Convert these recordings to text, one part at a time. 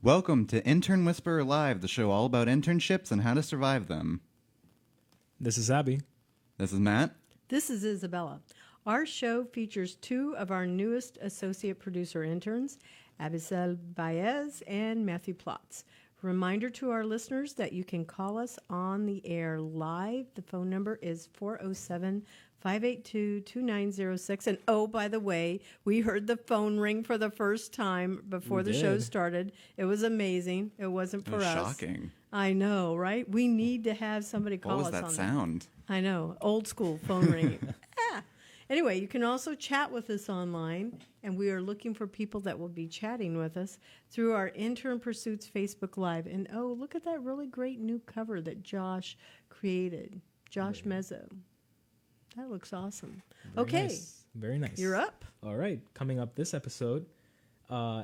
Welcome to Intern Whisperer Live, the show all about internships and how to survive them. This is Abby. This is Matt. This is Isabella. Our show features two of our newest associate producer interns, Abiesel Baez and Matthew Plotz. Reminder to our listeners that you can call us on the air live. The phone number is 407-582-2906. And oh, by the way, we heard the phone ring for the first time before the show started. It was amazing. It wasn't for us. Shocking. I know, right? We need to have somebody call us on What was that sound? I know. Old school phone ringing. Anyway, you can also chat with us online, and we are looking for people that will be chatting with us through our Intern Pursuits Facebook Live. And oh, look at that really great new cover that Josh created. Josh Mezzo. That looks awesome. Okay. Nice. Very nice. You're up. All right. Coming up this episode,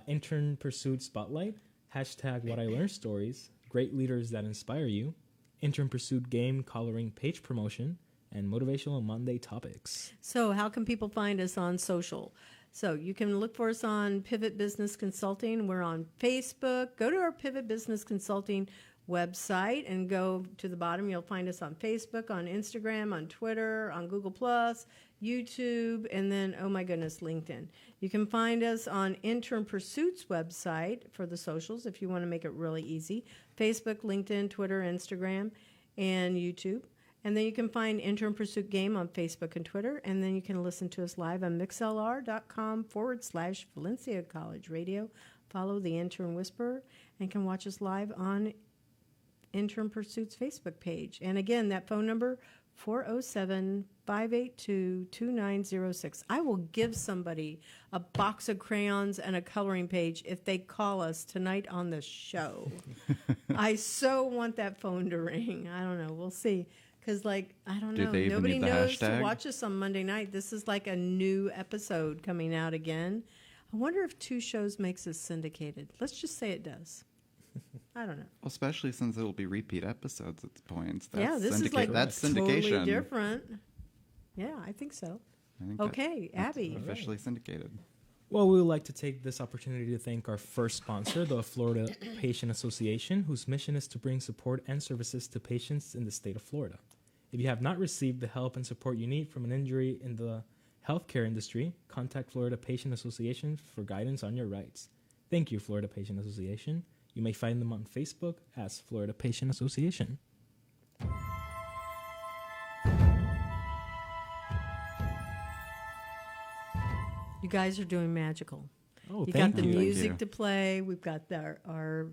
Intern Pursuit Spotlight, hashtag What I Learned Stories, great leaders that inspire you, Intern Pursuit game coloring page promotion, and motivational Monday topics. So how can people find us on social? So you can look for us on Pivot Business Consulting. We're on Facebook. Go to our Pivot Business Consulting website and go to the bottom. You'll find us on Facebook, on Instagram, on Twitter, on Google+, YouTube, and then, oh my goodness, LinkedIn. You can find us on Intern Pursuits website for the socials if you want to make it really easy. Facebook, LinkedIn, Twitter, Instagram, and YouTube. And then you can find Intern Pursuit Game on Facebook and Twitter. And then you can listen to us live on mixlr.com/Valencia College Radio. Follow the Intern Whisperer and can watch us live on Intern Pursuit's Facebook page. And again, that phone number, 407-582-2906. I will give somebody a box of crayons and a coloring page if they call us tonight on the show. I so want that phone to ring. I don't know. We'll see. Because, I don't know. Nobody knows to watch us on Monday night. This is like a new episode coming out again. I wonder if 2 shows makes us syndicated. Let's just say it does. I don't know. Well, especially since it'll be repeat episodes at the point. This is that's totally syndication. different. Yeah, I think so. Okay, Abby. Officially syndicated. Well, we would like to take this opportunity to thank our first sponsor, the Florida Patient Association, whose mission is to bring support and services to patients in the state of Florida. If you have not received the help and support you need from an injury in the healthcare industry, contact Florida Patient Association for guidance on your rights. Thank you, Florida Patient Association. You may find them on Facebook as Florida Patient Association. You guys are doing magical. Oh, you thank got the you. music to play. We've got our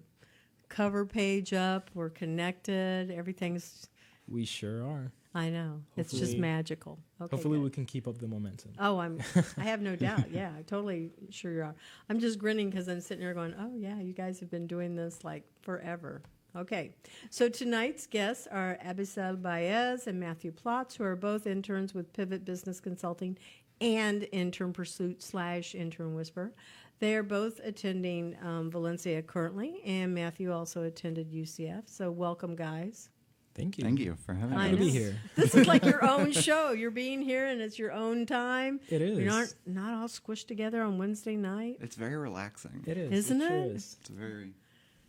cover page up. We're connected. Everything's... We sure are. I know. It's just magical. Okay, hopefully good. we can keep up the momentum. Oh, I have no doubt. Yeah, I totally sure you are. I'm just grinning because I'm sitting here going, oh, yeah, you guys have been doing this like forever. Okay, so tonight's guests are Abiesel Baez and Matthew Plotz, who are both interns with Pivot Business Consulting and Intern Pursuit / Intern Whisper. They are both attending Valencia currently, and Matthew also attended UCF. So welcome, guys. Thank you. Thank you for having us. to be here. This is like your own show. You're being here, and it's your own time. It is. You're not all squished together on Wednesday night. It's very relaxing. It is. Isn't it? Sure is.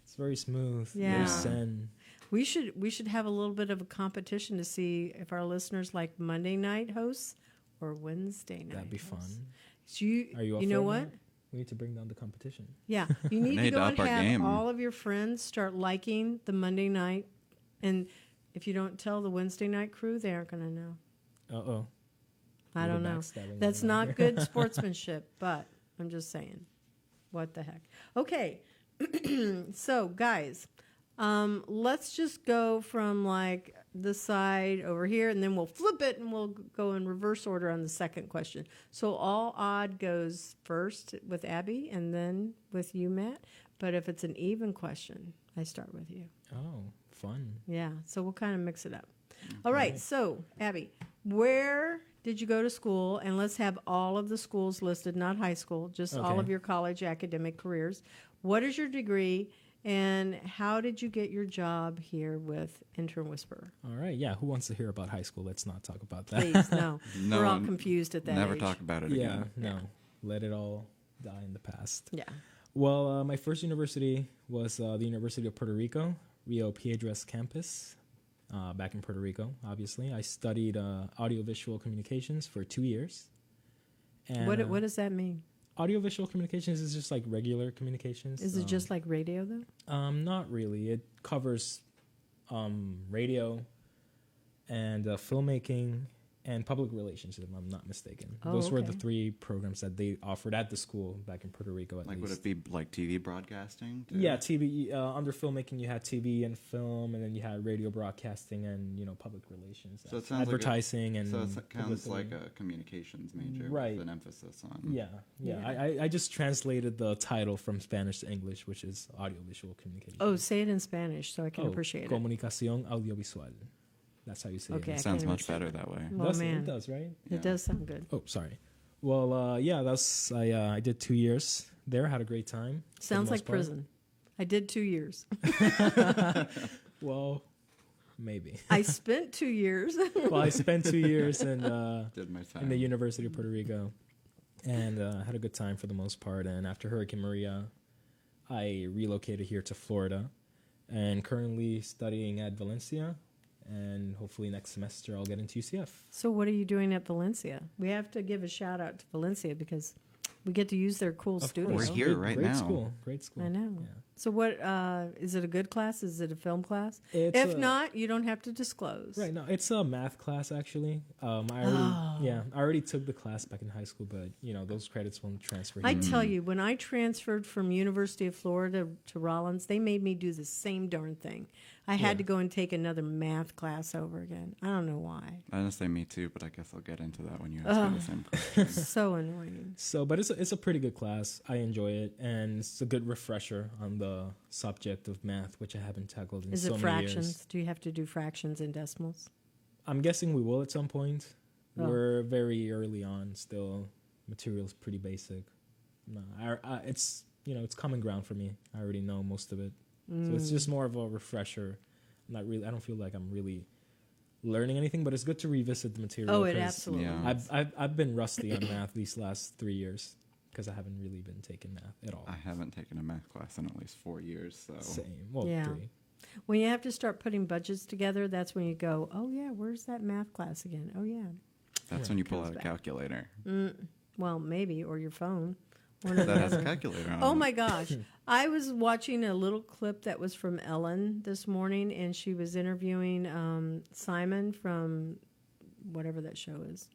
It's very smooth. Yeah. Very zen. We should have a little bit of a competition to see if our listeners like Monday night hosts or Wednesday night. That'd be hosts. fun. So Are you up you for know it, what? Matt? We need to bring down the competition. Yeah, you need to Need go to and up our have game. all of your friends start liking the Monday night, and if you don't tell the Wednesday night crew, they aren't going to know. Uh-oh. I don't know. That's not good sportsmanship, but I'm just saying. What the heck? Okay. So, guys, let's just go from like the side over here, and then we'll flip it, and we'll go in reverse order on the second question. So all odd goes first with Abby, and then with you, Matt. But if it's an even question, I start with you. Oh, fun. Yeah, so we'll kind of mix it up. All right, so, Abby, where did you go to school? And let's have all of the schools listed, not high school, just all of your college academic careers. What is your degree, and how did you get your job here with Intern Whisperer? All right, yeah. Who wants to hear about high school? Let's not talk about that. Please, no. No, We're all confused at that Never age. talk about it Yeah, again. no. Let it all die in the past. Yeah. Well, my first university was the University of Puerto Rico, Rio Piedras campus, back in Puerto Rico, obviously. I studied audiovisual communications for 2 years. And, What does that mean? audiovisual communications is just like regular communications. Is it just like radio, though? Not really. It covers radio and filmmaking and public relations, if I'm not mistaken. Oh, Those were the okay. 3 programs that they offered at the school back in Puerto Rico, at Like, least. would it be like TV broadcasting? Too? Yeah, TV. Under filmmaking, you had TV and film, and then you had radio broadcasting and public relations, So it sounds like advertising, and So it sounds like publicity. a communications major Right. with an emphasis on. Yeah. I just translated the title from Spanish to English, which is audiovisual communication. Oh, say it in Spanish so I can appreciate it. Comunicación audiovisual. That's how you say Okay, it. I It sounds can't much even better say that way. Well, Does it? man. It does, right? Yeah. It does sound good. Oh, sorry. Well, I did 2 years there. Had a great time. for the Sounds most like part. prison. I did 2 years. Well, maybe. I spent 2 years. Well, I spent 2 years Did my time. in the University of Puerto Rico, and had a good time for the most part. And after Hurricane Maria, I relocated here to Florida, and currently studying at Valencia. And hopefully next semester I'll get into UCF. So what are you doing at Valencia? We have to give a shout out to Valencia because we get to use their cool Of studio. course. We're here right Great now. School. Great school. I know. Yeah. So what is it a good class? Is it a film class? It's If a- not, you don't have to disclose. Right, no, it's a math class actually. I already took the class back in high school, but those credits won't transfer here. I tell you, when I transferred from University of Florida to Rollins, they made me do the same darn thing. I had Yeah. to go and take another math class over again. I don't know why. Honestly, me too, but I guess I'll get into that when you ask me the same question. So annoying. So, but it's a pretty good class. I enjoy it, and it's a good refresher on the subject of math, which I haven't tackled in Is so it many fractions? years. Do you have to do fractions and decimals? I'm guessing we will at some point. Oh. We're very early on still. Material's pretty basic. No, it's it's common ground for me. I already know most of it. So it's just more of a refresher. I don't feel like I'm really learning anything, but it's good to revisit the material. Oh, it 'cause absolutely. Yeah. I've been rusty on math these last 3 years because I haven't really been taking math at all. I haven't taken a math class in at least 4 years, so Same. Well, Yeah. 3. When you have to start putting budgets together, that's when you go, oh, yeah, where's that math class again? Oh, yeah. that's Yeah. when you pull Comes out a back. calculator. Well, maybe, or your phone. One or That the has a other. calculator on Oh it. my gosh. I was watching a little clip that was from Ellen this morning, and she was interviewing Simon from whatever that show is.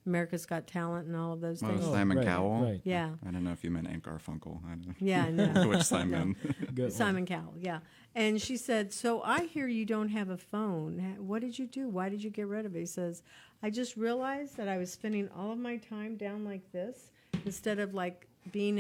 America's Got Talent and all of those Oh, things. Simon right, Cowell? Right. Yeah. I don't know if you meant Aunt Garfunkel. I don't know. Yeah, I know. Which Simon? Good one. Simon Cowell, yeah. And she said, so I hear you don't have a phone. What did you do? Why did you get rid of it? He says, I just realized that I was spending all of my time down like this instead of like being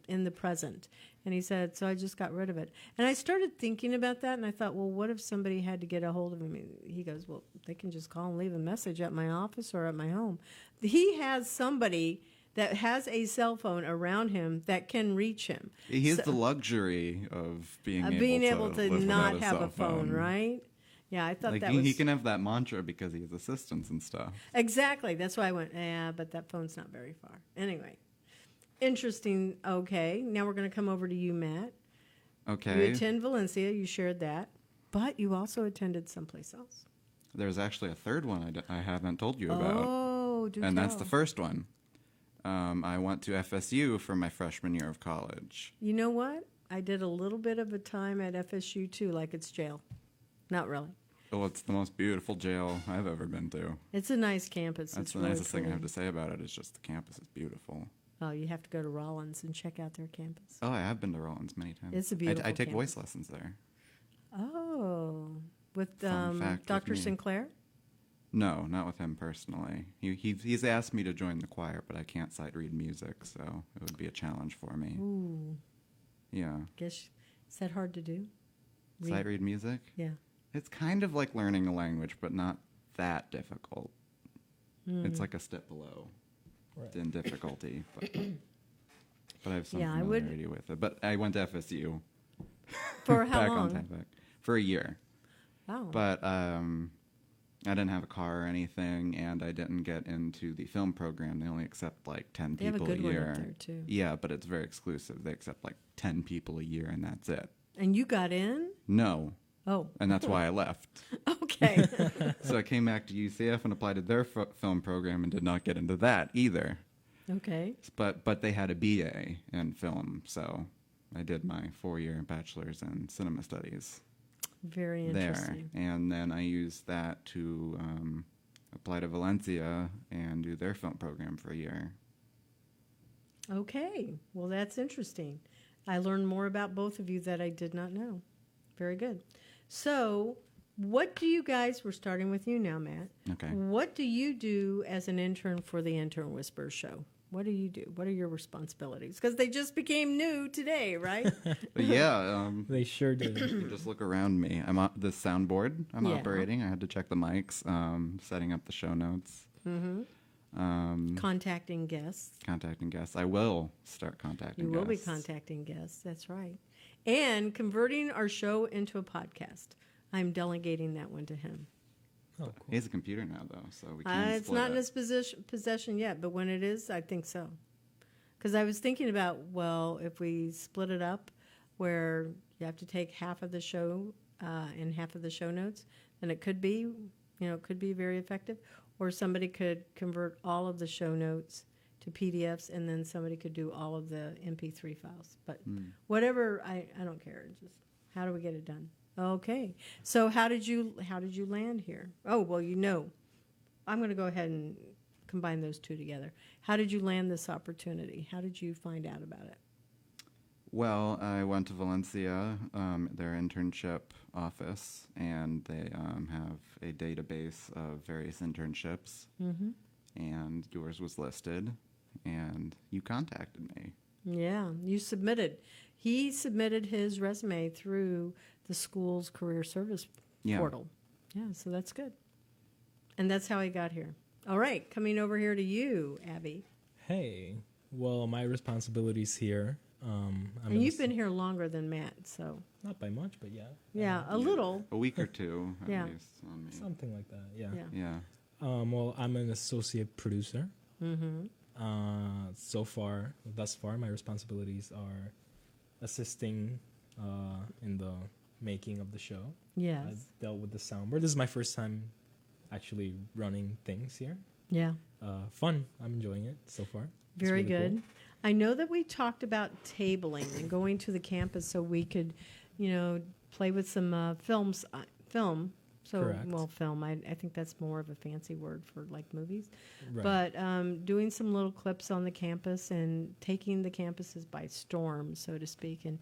in the present. And he said, so I just got rid of it. And I started thinking about that, and I thought, well, what if somebody had to get a hold of him? He goes, well, they can just call and leave a message at my office or at my home. He has somebody that has a cell phone around him that can reach him. He has the luxury of being Able able to live not without have cell a phone, right? Yeah, I thought Like that he, was he can have that mantra because he has assistants and stuff. exactly. That's why I went. Yeah, but that phone's not very far. Anyway, interesting. Okay, now we're going to come over to you, Matt. Okay. You attend Valencia. You shared that, but you also attended someplace else. There's actually a third one I haven't told you about. Oh, do And that's tell. the first one. I went to FSU for my freshman year of college. You know what? I did a little bit of a time at FSU too, like it's jail. Not really. Oh, it's the most beautiful jail I've ever been to. It's a nice campus. That's It's the really nicest thing I have pretty. to say about it. Is just the campus is beautiful. Oh, you have to go to Rollins and check out their campus. Oh, I have been to Rollins many times. It's a beautiful I take campus. voice lessons there. Oh, with Fun fact with Dr. me. Sinclair? No, not with him personally. He's asked me to join the choir, but I can't sight read music, so it would be a challenge for me. Ooh, Yeah. guess is that hard to do? Sight read music? Yeah. It's kind of like learning a language, but not that difficult. Hmm. It's like a step below Right. in difficulty, but I have some Yeah, I would- familiarity with it. But I went to FSU For how back long? on time back for a year. Wow. But I didn't have a car or anything, and I didn't get into the film program. They only accept like 10 They have a people a good one year. up there, too. Yeah, but it's very exclusive. They accept like 10 people a year, and that's it. And you got in? No, Oh, and that's why I left. okay. So I came back to UCF and applied to their film program and did not get into that either. Okay. But they had a BA in film, so I did my 4-year bachelor's in cinema studies Very there. interesting. And then I used that to apply to Valencia and do their film program for a year. Okay. Well, that's interesting. I learned more about both of you that I did not know. Very good. So, what do you guys, we're starting with you now, Matt. Okay. What do you do as an intern for the Intern Whisperer show? What do you do? What are your responsibilities? Because they just became new today, right? But yeah, They sure did. you just look around me. I'm on the soundboard. I'm Yeah. operating. I had to check the mics, setting up the show notes, Contacting guests. contacting guests. I will start contacting You guests. will be contacting guests. That's right. And converting our show into a podcast. I'm delegating that one to him. Oh, cool. He has a computer now, though, so we can It's split not in it. his possession yet, but when it is, I think so. Because I was thinking about, well, if we split it up where you have to take half of the show and half of the show notes, then it could be, it could be very effective. Or somebody could convert all of the show notes to PDFs, and then somebody could do all of the MP3 files. But whatever, I don't care. Just how do we get it done? Okay. So how did you land here? Oh, well, I'm going to go ahead and combine those two together. How did you land this opportunity? How did you find out about it? Well, I went to Valencia, their internship office, and they have a database of various internships, and yours was listed, and you contacted me. Yeah, you submitted. He submitted his resume through the school's career service portal. Yeah, so that's good. And that's how he got here. All right, coming over here to you, Abby. Hey, well, my responsibilities here. And you've been here longer than Matt, so. Not by much, but yeah. Yeah, a little. A week or two, at Yeah. least, on me. Something like that, yeah. Yeah. Yeah. Well, I'm an associate producer. Mm-hmm. Thus far, my responsibilities are assisting in the making of the show. Yes. I've dealt with the soundboard. This is my first time actually running things here. Yeah. Fun. I'm enjoying it so far. It's Very really good. cool. I know that we talked about tabling and going to the campus so we could, play with some film. So, Correct. well, film. I think that's more of a fancy word for like movies. Right. But doing some little clips on the campus and taking the campuses by storm, so to speak, and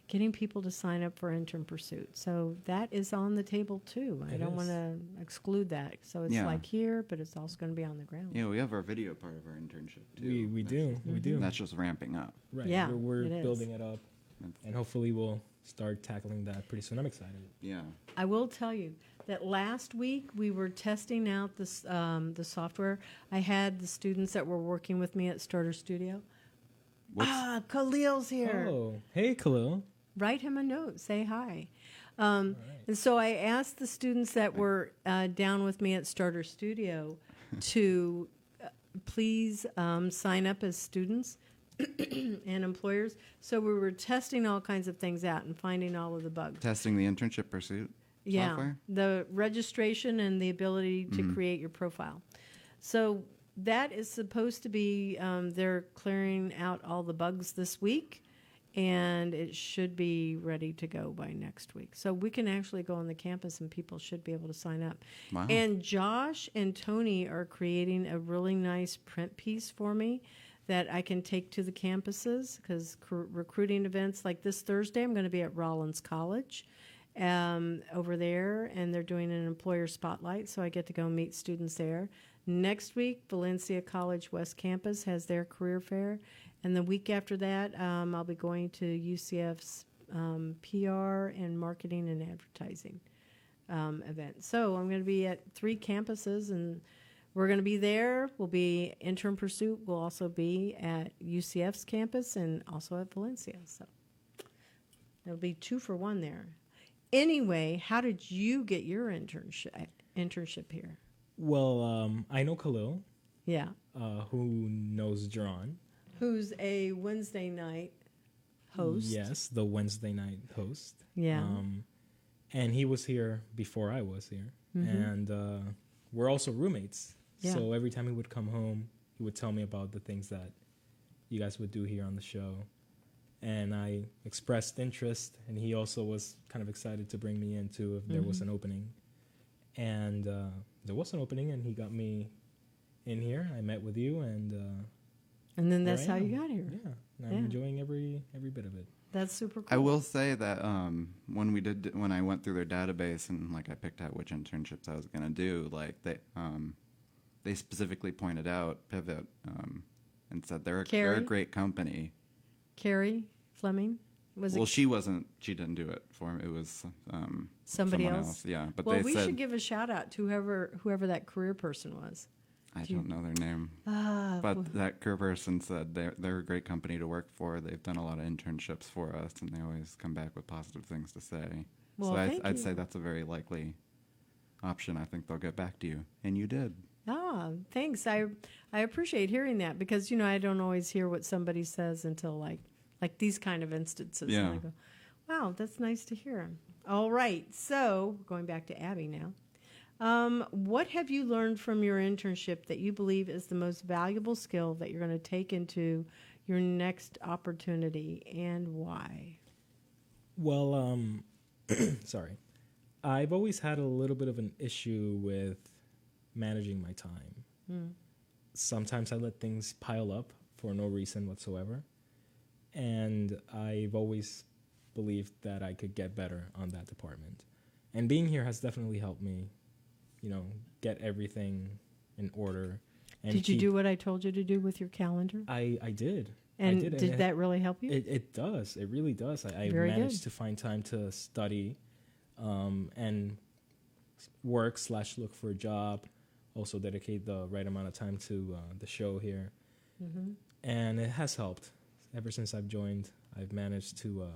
getting people to sign up for Intern Pursuit. So that is on the table too. I It don't is. want to exclude that. So it's Yeah. like here, but it's also going to be on the ground. Yeah, we have our video part of our internship, too. we do. We do. That's just ramping up. Right. Yeah, We're it is. building it up, That's- and hopefully we'll start tackling that pretty soon. I'm excited. Yeah. I will tell you that last week we were testing out this the software. I had the students that were working with me at Starter Studio. What's, Khalil's here. Oh, hey, Khalil. Write him a note. Say hi. All right. And so I asked the students that were down with me at Starter Studio to please sign up as students and employers. So we were testing all kinds of things out and finding all of the bugs. testing the internship pursuit software? The registration and the ability to create your profile. So that is supposed to be, they're clearing out all the bugs this week, and it should be ready to go by next week. So we can actually go on the campus and people should be able to sign up. Wow. And Josh and Tony are creating a really nice print piece for me that I can take to the campuses because recruiting events like this Thursday, I'm going to be at Rollins College over there, and they're doing an employer spotlight, so I get to go meet students there. Next week, Valencia College West Campus has their career fair, and the week after that, I'll be going to UCF's PR and marketing and advertising event. So I'm going to be at 3 campuses, and we're going to be there. We'll be Intern Pursuit. We'll also be at UCF's campus and also at Valencia. So there'll be 2 for 1 there. Anyway, how did you get your internship? internship here? Well, I know Khalil, Yeah. who knows Jerron. Who's a Wednesday night host? Yes, the Wednesday night host. Yeah. And he was here before I was here. Mm-hmm. And we're also roommates. Yeah. So every time he would come home, he would tell me about the things that you guys would do here on the show. And I expressed interest, and he also was kind of excited to bring me in too if there was an opening. And there was an opening, and he got me in here. I met with you, and then that's here how I you am. got here. Yeah, and I'm Yeah. enjoying every bit of it. That's super cool. I will say that when I went through their database and like I picked out which internships I was going to do, like they specifically pointed out Pivot and said they're a great company. Carrie Fleming? Well, she didn't do it for me. It was somebody someone else? Yeah, but Well, they we said, should give a shout out to whoever that career person was. I don't know their name. But that career person said they're a great company to work for. They've done a lot of internships for us, and they always come back with positive things to say. Well, so I'd you. say that's a very likely option. I think they'll get back to you, and you did. Thanks. I appreciate hearing that because I don't always hear what somebody says until like these kind of instances. Yeah. And I go, wow, that's nice to hear. All right. So going back to Abby now. What have you learned from your internship that you believe is the most valuable skill that you're going to take into your next opportunity, and why? Well, sorry. I've always had a little bit of an issue with managing my time. Sometimes I let things pile up for no reason whatsoever. And I've always believed that I could get better on that department. And being here has definitely helped me, get everything in order. And did you do what I told you to do with your calendar? I did. And I did. Did that really help you? It does. It really does. I managed to find time to study and work/look for a job, also dedicate the right amount of time to the show here. And it has helped. Ever since I've joined, I've managed to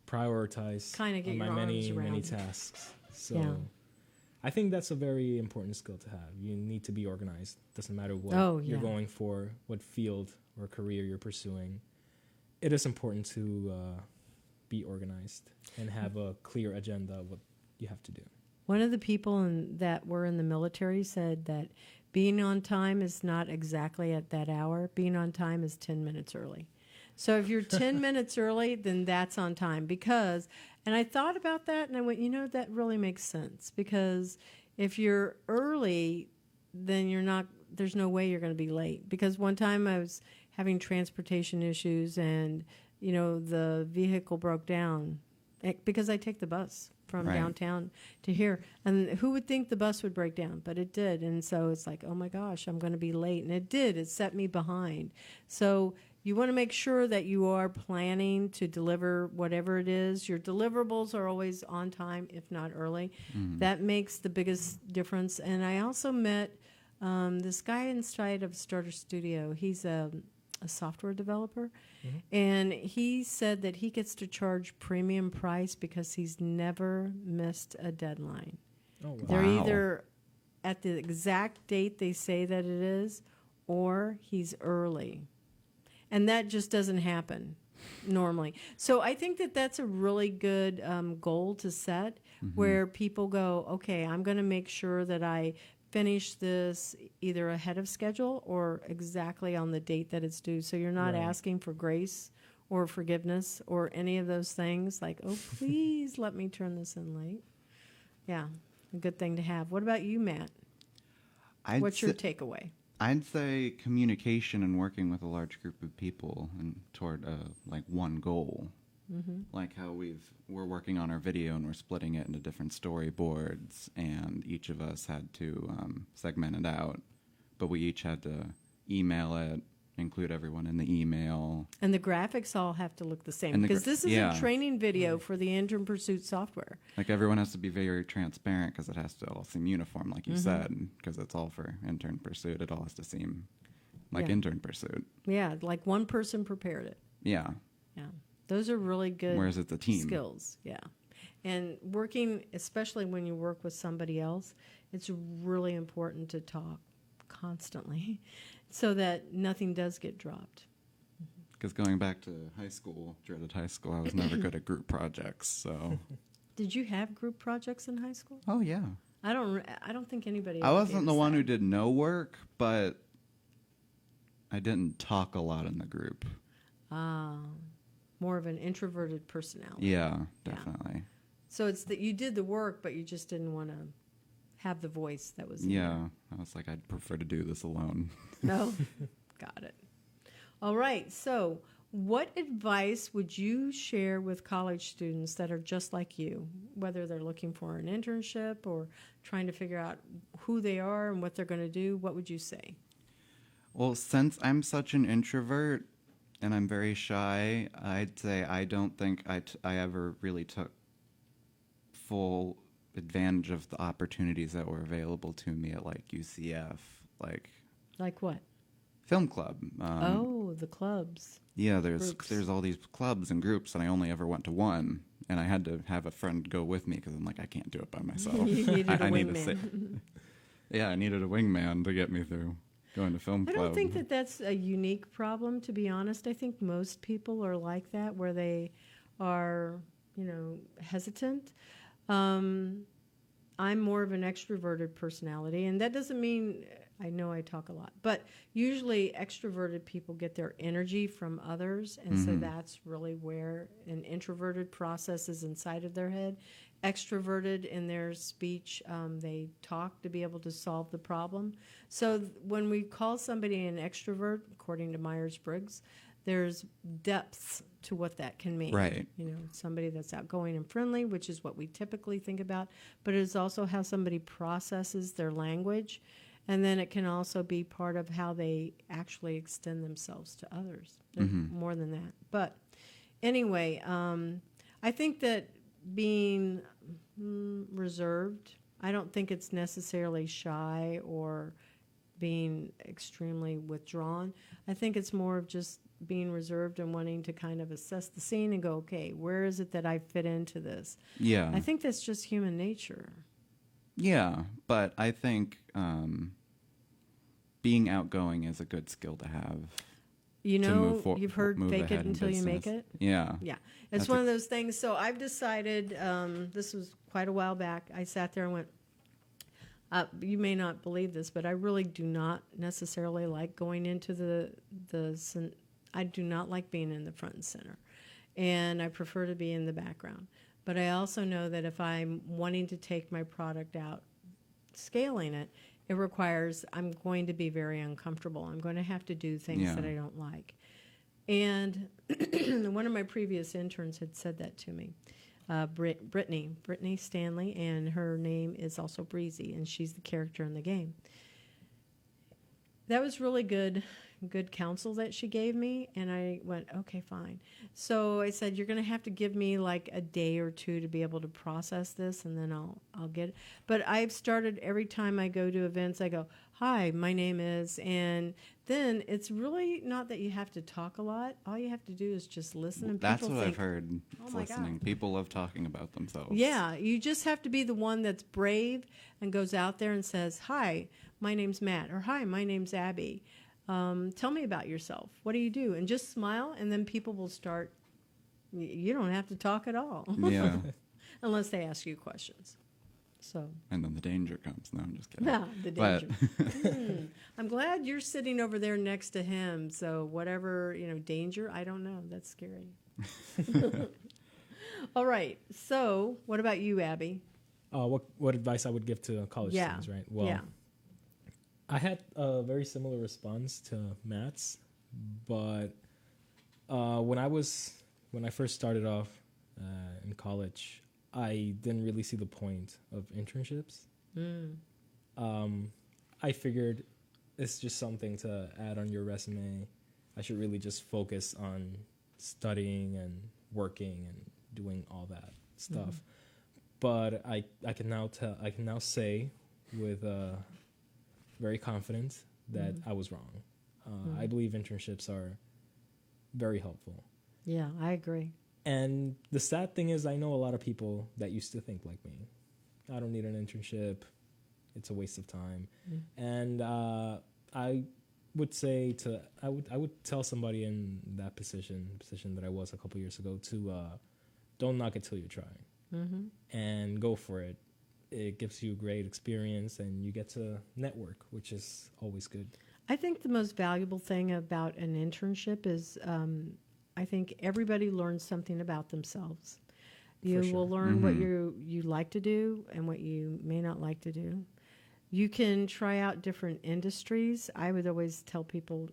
prioritize kind of get my your arms around many it. tasks. So I think that's a very important skill to have. You need to be organized. Doesn't matter what you're going for, what field or career you're pursuing. It is important to be organized and have a clear agenda of what you have to do. One of the people that were in the military said that being on time is not exactly at that hour. Being on time is 10 minutes early. So if you're 10 minutes early, then that's on time. And I thought about that, and I went, that really makes sense. Because if you're early, then there's no way you're going to be late. Because one time I was having transportation issues, and, the vehicle broke down. Because I take the bus from downtown to here. And who would think the bus would break down? But it did. And so it's like, oh, my gosh, I'm going to be late. And it did. It set me behind. So you want to make sure that you are planning to deliver whatever it is. Your deliverables are always on time, if not early. That makes the biggest difference. And I also met this guy inside of Starter Studio. He's a software developer. And he said that he gets to charge premium price because he's never missed a deadline. Oh, wow. They're either at the exact date they say that it is, or he's early. And that just doesn't happen normally. So I think that that's a really good goal to set, where people go, okay, I'm going to make sure that I finish this either ahead of schedule or exactly on the date that it's due. So you're not asking for grace or forgiveness or any of those things like, oh, please let me turn this in late. Yeah, a good thing to have. What about you, Matt? What's your takeaway? I'd say communication and working with a large group of people and toward one goal. Like how we're working on our video and we're splitting it into different storyboards, and each of us had to segment it out, but we each had to email it, include everyone in the email. And the graphics all have to look the same, because this is a training video for the Intern Pursuit software. Like everyone has to be very transparent because it has to all seem uniform, like you said, because it's all for Intern Pursuit. It all has to seem like Intern Pursuit. Yeah, like one person prepared it. Yeah. Yeah. Those are really good Whereas it's a team. skills. Yeah. And working, especially when you work with somebody else, it's really important to talk constantly so that nothing does get dropped. Because going back to high school, dreaded high school, I was never good at group projects. So, Did you have group projects in high school? oh yeah, I don't think anybody. I ever wasn't gave the us one that. who did no work, but I didn't talk a lot in the group. More of an introverted personality. Yeah, definitely. So it's that you did the work, but you just didn't want to have the voice that was in Yeah, there. I was like, I'd prefer to do this alone. No? Got it. All right. So what advice would you share with college students that are just like you, whether they're looking for an internship or trying to figure out who they are and what they're going to do? What would you say? Well, since I'm such an introvert and I'm very shy, I'd say I don't think I ever really took full advantage of the opportunities that were available to me at like UCF, like Like what? film club. The clubs. Yeah, Groups. there's all these clubs and groups, and I only ever went to one, and I had to have a friend go with me because I'm like, I can't do it by myself. You needed a I need to wingman. yeah, I needed a wingman to get me through going to film I club. don't think that that's a unique problem, to be honest. I think most people are like that, where they are, hesitant. I'm more of an extroverted personality, and that doesn't mean I know I talk a lot, but usually extroverted people get their energy from others, and so that's really where an introverted process is inside of their head. Extroverted in their speech, they talk to be able to solve the problem. So when we call somebody an extrovert, according to Myers-Briggs, there's depths to what that can mean. Right. Somebody that's outgoing and friendly, which is what we typically think about, but it is also how somebody processes their language. And then it can also be part of how they actually extend themselves to others. There's more than that. But anyway, I think that being reserved, I don't think it's necessarily shy or being extremely withdrawn. I think it's more of just being reserved and wanting to kind of assess the scene and go, okay, where is it that I fit into this? Yeah. I think that's just human nature. Yeah, but I think being outgoing is a good skill to have. You've heard move fake it ahead in until you make business. it. Yeah. Yeah, it's That's one of those things. So I've decided, this was quite a while back, I sat there and went, you may not believe this, but I really do not necessarily like going into I do not like being in the front and center. And I prefer to be in the background. But I also know that if I'm wanting to take my product out, scaling it, it requires, I'm going to be very uncomfortable. I'm going to have to do things Yeah. that I don't like. And one of my previous interns had said that to me. Brittany Stanley, and her name is also Breezy, and she's the character in the game. That was really good counsel that she gave me, and I went, okay, fine. So I said, you're going to have to give me like a day or two to be able to process this, and then I'll get it. But I've started, every time I go to events, I go, hi, my name is, and then it's really not that you have to talk a lot. All you have to do is just listen. And That's people what think, I've heard. "Oh It's my listening. God." People love talking about themselves. Yeah, you just have to be the one that's brave and goes out there and says, hi, my name's Matt, or hi, my name's Abby. Tell me about yourself. What do you do? And just smile, and then people will start. You don't have to talk at all. Yeah. Unless they ask you questions. So. And then the danger comes. No, I'm just kidding. Yeah, the But- danger. I'm glad you're sitting over there next to him. So whatever, danger, I don't know. That's scary. All right. So what about you, Abby? What advice I would give to college Yeah. students, right? Well, Yeah. I had a very similar response to Matt's, but when I first started off in college, I didn't really see the point of internships. I figured it's just something to add on your resume. I should really just focus on studying and working and doing all that stuff. But I can now say with very confident that I was wrong. I believe internships are very helpful. Yeah, I agree. And the sad thing is, I know a lot of people that used to think like me. I don't need an internship. It's a waste of time. And I would say I would tell somebody in that position that I was a couple years ago to don't knock it till you try, and go for it. It gives you a great experience, and you get to network, which is always good. I think the most valuable thing about an internship is I think everybody learns something about themselves. You will learn what you like to do and what you may not like to do. You can try out different industries. I would always tell people,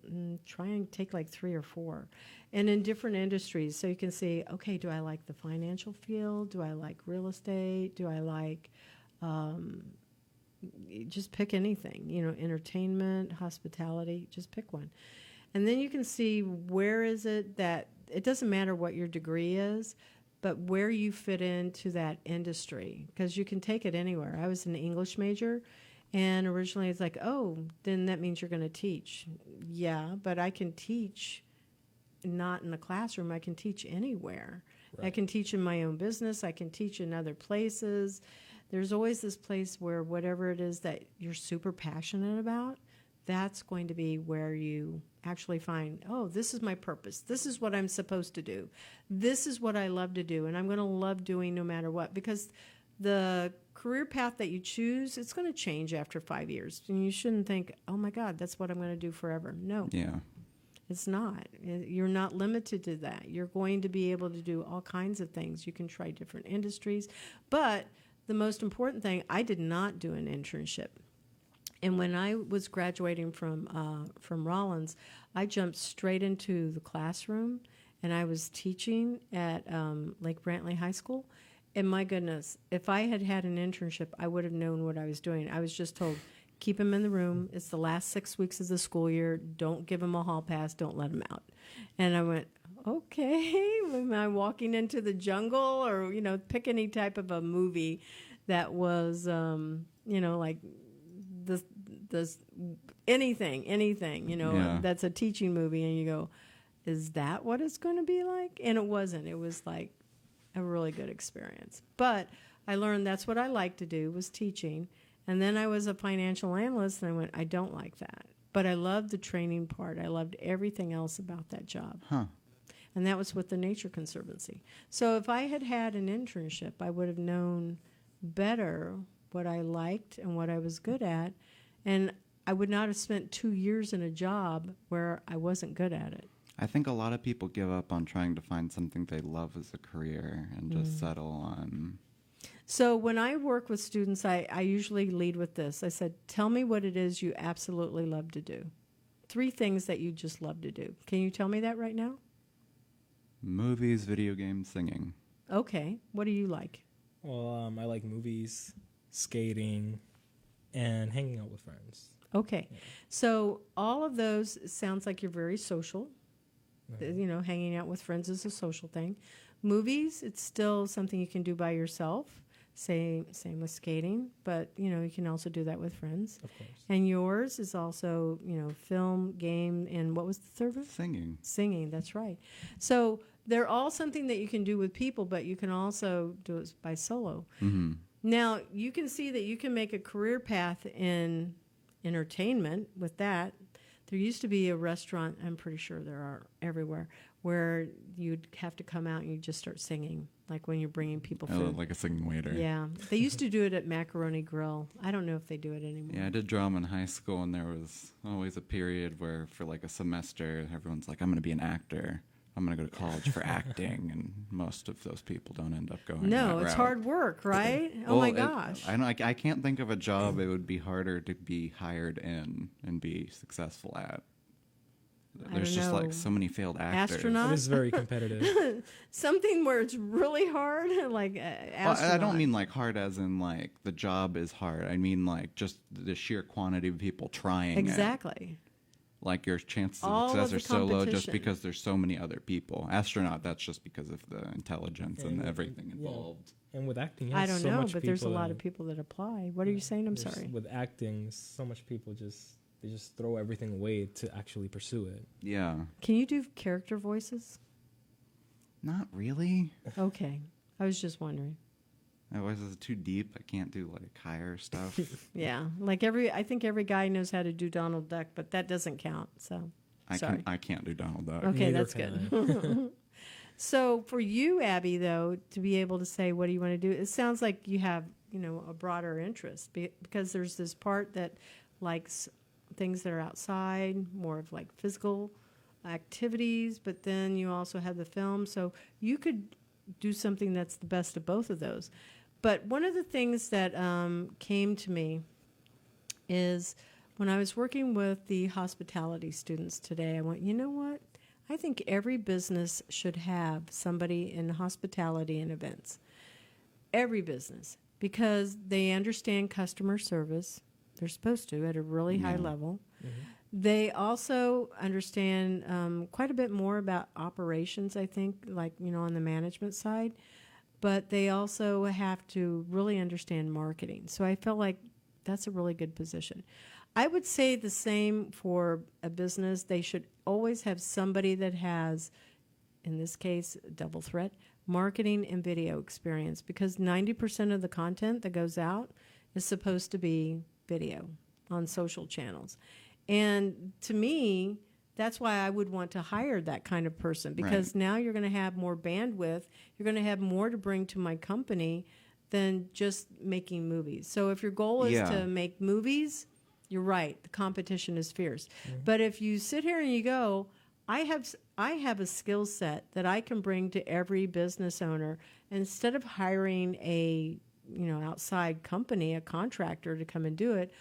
try and take like 3 or 4. And in different industries, so you can see, okay, do I like the financial field? Do I like real estate? Do I like, just pick anything, entertainment, hospitality, just pick one. And then you can see where is it that, it doesn't matter what your degree is, but where you fit into that industry, because you can take it anywhere. I was an English major, and originally it's like, oh, then that means you're going to teach. Yeah, but I can teach not in the classroom. I can teach anywhere. Right. I can teach in my own business. I can teach in other places. There's always this place where whatever it is that you're super passionate about, that's going to be where you actually find, oh, this is my purpose. This is what I'm supposed to do. This is what I love to do, and I'm going to love doing no matter what, because the career path that you choose, it's going to change after 5 years. And you shouldn't think, oh, my God, that's what I'm going to do forever. No. Yeah. It's not. You're not limited to that. You're going to be able to do all kinds of things. You can try different industries. But the most important thing, I did not do an internship. And when I was graduating from Rollins, I jumped straight into the classroom, and I was teaching at Lake Brantley High School. And my goodness, if I had had an internship, I would have known what I was doing. I was just told, keep him in the room. It's the last 6 weeks of the school year. Don't give him a hall pass. Don't let him out. And I went, okay, am I walking into the jungle? Or, pick any type of a movie that was, like this anything, Yeah. that's a teaching movie. And you go, is that what it's going to be like? And it wasn't. It was like a really good experience. But I learned that's what I like to do, was teaching. And then I was a financial analyst, and I went, I don't like that. But I loved the training part. I loved everything else about that job. Huh. And that was with the Nature Conservancy. So if I had had an internship, I would have known better what I liked and what I was good at. And I would not have spent 2 years in a job where I wasn't good at it. I think a lot of people give up on trying to find something they love as a career and just settle on. So when I work with students, I usually lead with this. I said, tell me what it is you absolutely love to do. 3 things that you just love to do. Can you tell me that right now? Movies, video games, singing. Okay. What do you like? Well, I like movies, skating, and hanging out with friends. Okay. Yeah. So all of those sounds like you're very social. Hanging out with friends is a social thing. Movies, it's still something you can do by yourself. Same with skating, but you can also do that with friends. Of course. And yours is also film, game, and what was the third one? Singing, that's right. So they're all something that you can do with people, but you can also do it by solo. Mm-hmm. Now you can see that you can make a career path in entertainment with that. There used to be a restaurant, I'm pretty sure there are everywhere, where you'd have to come out and you just start singing, like when you're bringing people food. Oh, like a singing waiter. Yeah. They used to do it at Macaroni Grill. I don't know if they do it anymore. Yeah, I did drama in high school, and there was always a period where for like a semester, everyone's like, I'm going to be an actor. I'm going to go to college for acting, and most of those people don't end up going No, that it's route. hard work, right? Oh, my gosh. I can't think of a job it would be harder to be hired in and be successful at. There's just like so many failed actors. Astronaut? It is very competitive. Something where it's really hard, like astronaut. Well, I don't mean like hard as in like the job is hard. I mean like just the sheer quantity of people trying Exactly. Like your chances All of success of are the so low just competition. because there's so many other people. Astronaut, that's just because of the intelligence and everything involved. And with acting, you I have don't so know, much but there's a people lot that- of people that apply. What are you saying? I'm sorry. With acting, so much people they just throw everything away to actually pursue it. Yeah. Can you do character voices? Not really. Okay. I was just wondering. Otherwise, it's too deep. I can't do like higher stuff. Yeah. Like I think every guy knows how to do Donald Duck, but that doesn't count. So, sorry. I can't do Donald Duck. Okay, Neither that's can good. So for you, Abby, though, to be able to say, what do you want to do? It sounds like you have, a broader interest because there's this part that likes things that are outside, more of like physical activities, but then you also have the film. So you could do something that's the best of both of those. But one of the things that came to me is when I was working with the hospitality students today, I went, you know what? I think every business should have somebody in hospitality and events. Every business. Because they understand customer service. They're supposed to at a really high level. Mm-hmm. They also understand quite a bit more about operations, I think, like, on the management side. But they also have to really understand marketing. So I felt like that's a really good position. I would say the same for a business. They should always have somebody that has, in this case, double threat, marketing and video experience, because 90% of the content that goes out is supposed to be video on social channels. And to me, that's why I would want to hire that kind of person, because now you're going to have more bandwidth. You're going to have more to bring to my company than just making movies. So if your goal is to make movies, you're right. The competition is fierce. Mm-hmm. But if you sit here and you go, I have a skill set that I can bring to every business owner. Instead of hiring a outside company, a contractor to come and do it,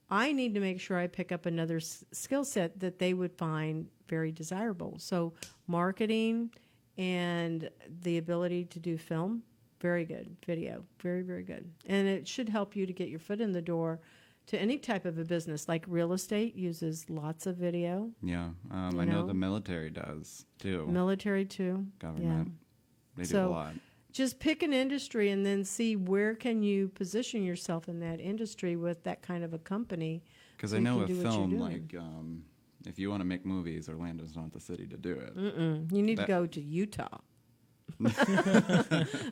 I need to make sure I pick up another skill set that they would find very desirable. So marketing and the ability to do film, very good. Video, very, very good. And it should help you to get your foot in the door to any type of a business. Like real estate uses lots of video. Yeah, I know the military does too. Military too. Government. Yeah. They do a lot. Just pick an industry and then see where can you position yourself in that industry with that kind of a company. Because I know with film, like, if you want to make movies, Orlando's not the city to do it. You need to go to Utah.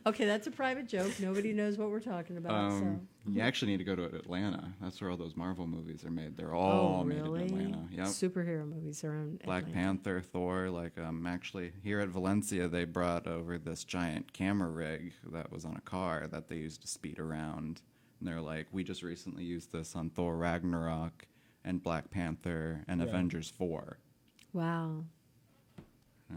Okay, that's a private joke. Nobody knows what we're talking about. You actually need to go to Atlanta. That's where all those Marvel movies are made. They're all made in Atlanta. Yep. Superhero movies are in Black Panther, Thor. Like, actually, here at Valencia, they brought over this giant camera rig that was on a car that they used to speed around. And they're like, we just recently used this on Thor Ragnarok and Black Panther and Avengers 4. Wow.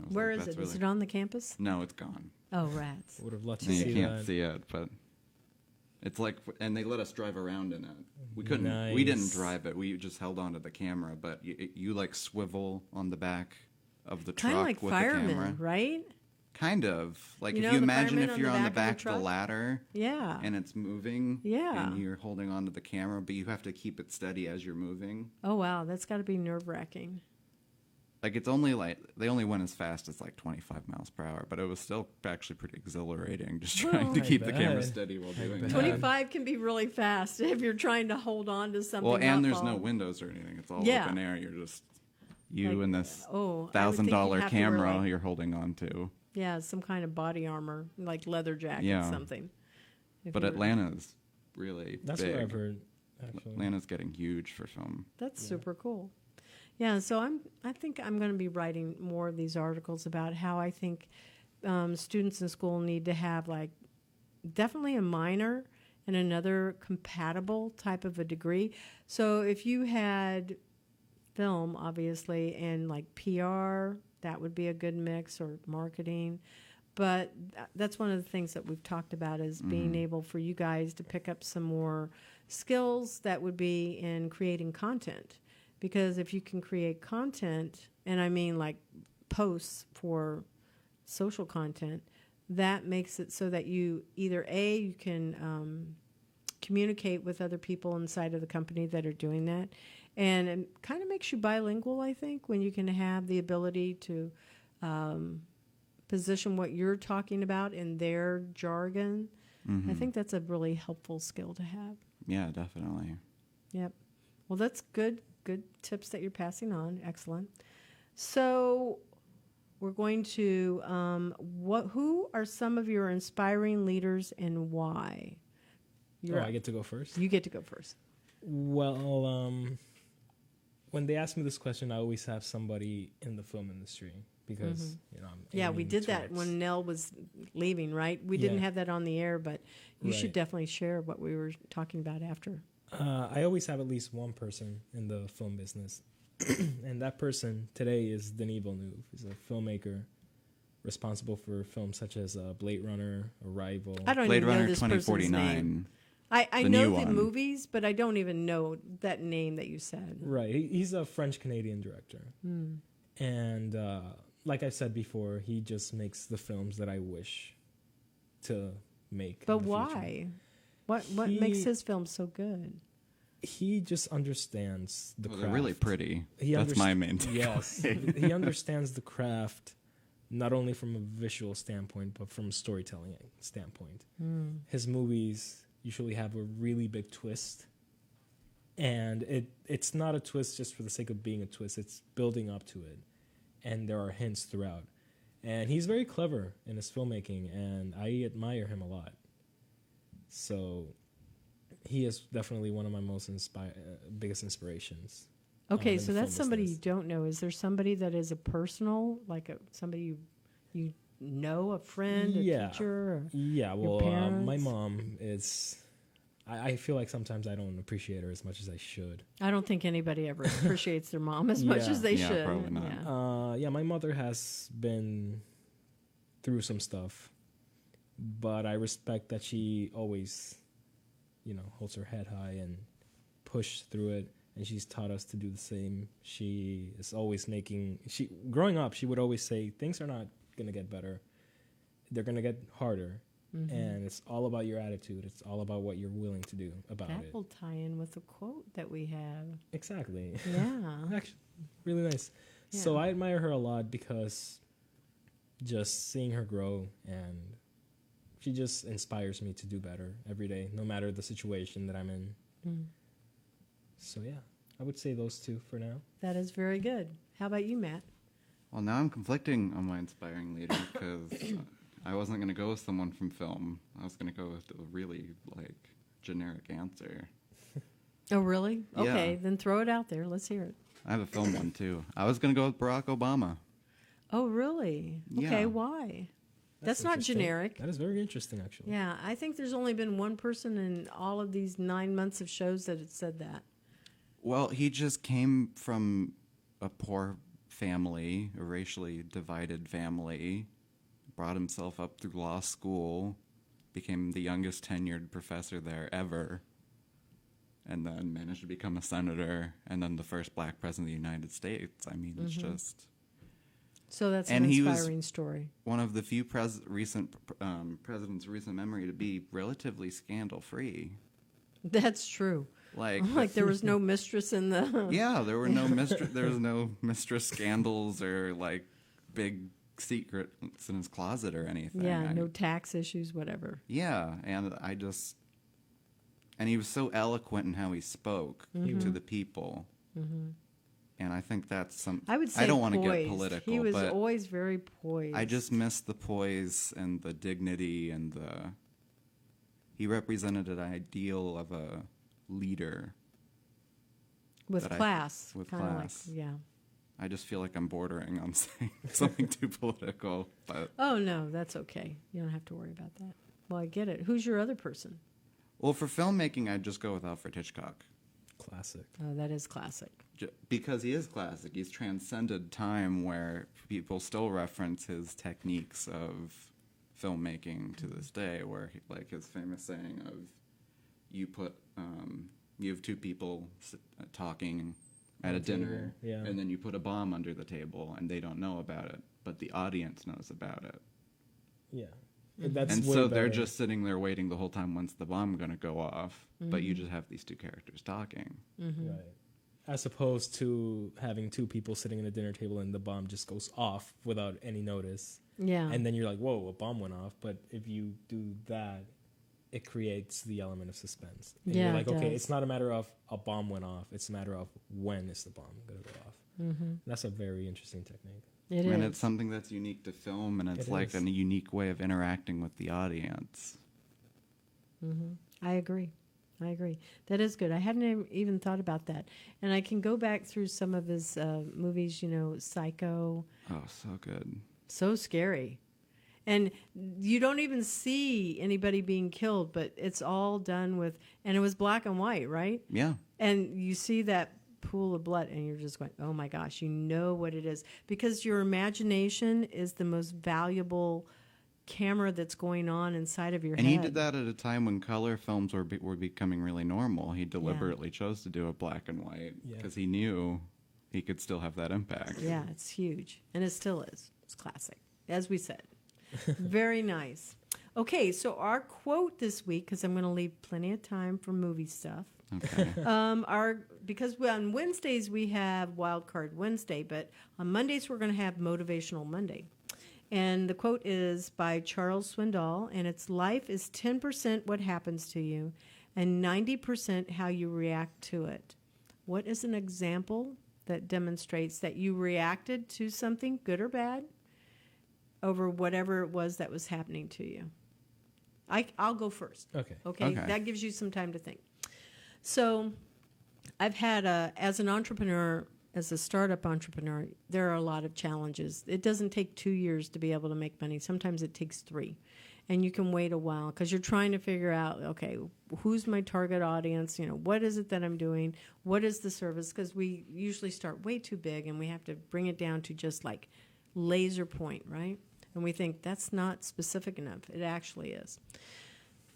Where is it? Really... Is it on the campus? No, it's gone. Oh, rats. Would have loved to see that. You can't see it, but it's like, and they let us drive around in it. We couldn't. Nice. We didn't drive it. We just held onto the camera. But you like swivel on the back of the truck like with firemen, the camera, right? Kind of like if you imagine if you're on the back of the ladder, and it's moving, and you're holding onto the camera, but you have to keep it steady as you're moving. Oh wow, that's got to be nerve-wracking. Like it's only like they only went as fast as like 25 miles per hour, but it was still actually pretty exhilarating just trying to keep the camera steady while doing that. 25 can be really fast if you're trying to hold on to something. Well, and there's no windows or anything; it's all open air. You're just and this $1,000 camera you're holding on to. Yeah, some kind of body armor, like leather jacket, something. But Atlanta's really That's big. what I've heard. Actually, Atlanta's getting huge for film. That's super cool. Yeah, so I think I'm going to be writing more of these articles about how I think students in school need to have like definitely a minor and another compatible type of a degree. So if you had film, obviously, and like PR, that would be a good mix, or marketing. But that's one of the things that we've talked about is being able for you guys to pick up some more skills that would be in creating content. Because if you can create content, and I mean like posts for social content, that makes it so that you either you can communicate with other people inside of the company that are doing that, and it kind of makes you bilingual, I think, when you can have the ability to position what you're talking about in their jargon. I think that's a really helpful skill to have. Yeah, definitely. Yep. Well, that's good tips that you're passing on. Excellent. So we're going to who are some of your inspiring leaders and why? I get to go first? You get to go first. Well, when they ask me this question, I always have somebody in the film industry because, I'm We did that when Nell was leaving, right? We didn't have that on the air, but you should definitely share what we were talking about after. I always have at least one person in the film business. And that person today is Denis Villeneuve. He's a filmmaker responsible for films such as Blade Runner, Arrival. I don't Blade even know Runner this person's name. 2049. I The know new the one. movies, but I don't even know that name that you said. Right. He's a French-Canadian director. And like I said before, he just makes the films that I wish to make. But in the why? future. What makes his films so good? He just understands the craft. They're really pretty. He That's my main takeaway. Yes. He understands the craft not only from a visual standpoint, but from a storytelling standpoint. His movies usually have a really big twist. And it's not a twist just for the sake of being a twist. It's building up to it. And there are hints throughout. And he's very clever in his filmmaking, and I admire him a lot. So he is definitely one of my most biggest inspirations. Okay, in so the that's film somebody business. you don't know. Is there somebody that is a personal, like somebody you know, a friend, a teacher? Or Yeah, your well, my parents? mom is... I feel like sometimes I don't appreciate her as much as I should. I don't think anybody ever appreciates their mom as much as they Yeah, should. probably not. Yeah. My mother has been through some stuff, but I respect that she always, holds her head high and pushes through it, and she's taught us to do the same. She is always growing up, she would always say, things are not going to get better. They're going to get harder. And it's all about your attitude. It's all about what you're willing to do about That it. will tie in with the quote that we have. Exactly. Yeah. Actually, really nice. Yeah. So I admire her a lot because just seeing her grow, and she just inspires me to do better every day, no matter the situation that I'm in. So yeah, I would say those two for now. That is very good. How about you, Matt? Well, now I'm conflicting on my inspiring leader because I wasn't going to go with someone from film. I was going to go with a really, generic answer. Oh, really? Yeah. Okay, then throw it out there. Let's hear it. I have a film one, too. I was going to go with Barack Obama. Oh, really? Yeah. Okay, why? That's not interesting. generic. That is very interesting, actually. Yeah, I think there's only been one person in all of these 9 months of shows that had said that. Well, he just came from a poor family, a racially divided family, brought himself up through law school, became the youngest tenured professor there ever, and then managed to become a senator, and then the first black president of the United States. I mean, it's just... So that's And an he was- inspiring story. one of the few presidents of recent memory to be relatively scandal-free. That's true. Like There was no mistress in the... yeah, there was no mistress scandals or big secrets in his closet or anything. Yeah, no tax issues, whatever. Yeah, and and he was so eloquent in how he spoke to the people. And I think that's some. I would say I don't want to get poised. political, He was but always very poised. I just miss the poise and the dignity and the. He represented an ideal of a leader. with that I- class. with kinda class. yeah. I just feel like I'm bordering on saying something too political, but Oh, no, that's okay. You don't have to worry about that. Well, I get it. Who's your other person? well, for filmmaking, I'd just go with Alfred Hitchcock. Classic. Oh, that is classic. Because he is classic. He's transcended time where people still reference his techniques of filmmaking to this day, where his famous saying of you have two people talking at a dinner, yeah. and then you put a bomb under the table and they don't know about it, but the audience knows about it. Yeah. That's And way so they're better. just sitting there waiting the whole time, when's the bomb going to go off? But you just have these two characters talking. Right. As opposed to having two people sitting at a dinner table and the bomb just goes off without any notice. Yeah. And then you're like, whoa, a bomb went off. But if you do that, it creates the element of suspense. And Yeah, you're like, it okay, does. it's not a matter of a bomb went off. It's a matter of when is the bomb going to go off. That's a very interesting technique. And it's something that's unique to film, and it's like is. a unique way of interacting with the audience. I agree. That is good. I hadn't even thought about that. And I can go back through some of his movies, Psycho. Oh, so good. So scary. And you don't even see anybody being killed, but it's all done with, and it was black and white, right? Yeah. And you see that pool of blood, and you're just going, oh my gosh, you know what it is. Because your imagination is the most valuable camera that's going on inside of your head. And he did that at a time when color films were becoming really normal. He deliberately chose to do it black and white because he knew he could still have that impact. Yeah, it's huge. And it still is. It's classic, as we said. Very nice. Okay, so our quote this week, because I'm going to leave plenty of time for movie stuff. Okay. Because on Wednesdays we have Wild Card Wednesday, but on Mondays we're going to have Motivational Monday. And the quote is by Charles Swindoll, and it's, life is 10% what happens to you and 90% how you react to it. What is an example that demonstrates that you reacted to something, good or bad, over whatever it was that was happening to you? I'll go first. Okay. That gives you some time to think. So I've had, as an entrepreneur, as a startup entrepreneur, there are a lot of challenges. It doesn't take 2 years to be able to make money. Sometimes it takes 3. And you can wait a while because you're trying to figure out, okay, who's my target audience? What is it that I'm doing? What is the service? Because we usually start way too big and we have to bring it down to just like laser point, right? And we think that's not specific enough. It actually is.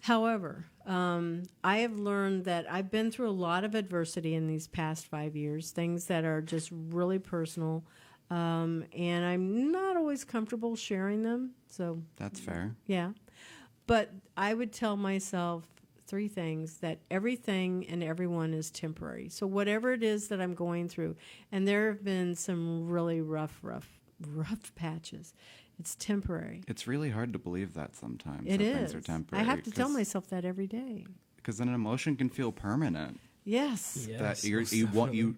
However, I have learned that I've been through a lot of adversity in these past 5 years, things that are just really personal, and I'm not always comfortable sharing them. So That's fair. Yeah. But I would tell myself 3 things: that everything and everyone is temporary. So whatever it is that I'm going through, and there have been some really rough patches, it's temporary. It's really hard to believe that sometimes. It is. Things are temporary. I have to tell myself that every day. Because an emotion can feel permanent. Yes. That you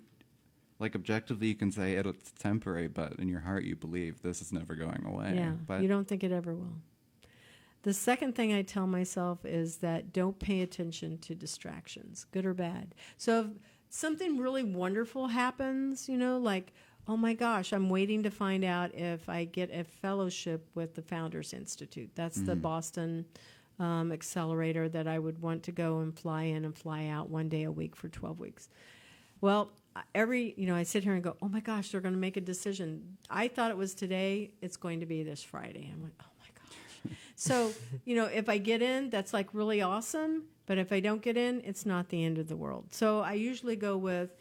like objectively you can say it's temporary, but in your heart you believe this is never going away. Yeah. But You don't think it ever will. The second thing I tell myself is that don't pay attention to distractions, good or bad. So if something really wonderful happens, like, oh my gosh, I'm waiting to find out if I get a fellowship with the Founders Institute. That's the Boston accelerator that I would want to go and fly in and fly out 1 day a week for 12 weeks. Well, I sit here and go, oh my gosh, they're going to make a decision. I thought it was today. It's going to be this Friday. I went, oh my gosh. So, if I get in, that's like really awesome. But if I don't get in, it's not the end of the world. So I usually go with,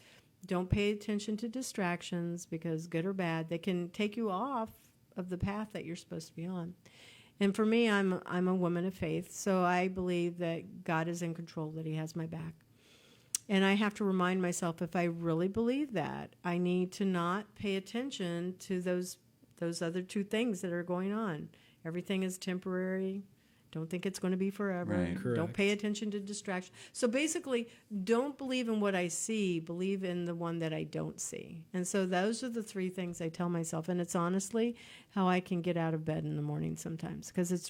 don't pay attention to distractions, because good or bad, they can take you off of the path that you're supposed to be on. And for me, I'm a woman of faith, so I believe that God is in control, that he has my back. And I have to remind myself, if I really believe that, I need to not pay attention to those other 2 things that are going on. Everything is temporary. Don't think it's going to be forever. Right. Correct. Don't pay attention to distraction. So basically, don't believe in what I see. Believe in the one that I don't see. And so those are the 3 things I tell myself. And it's honestly how I can get out of bed in the morning sometimes, because it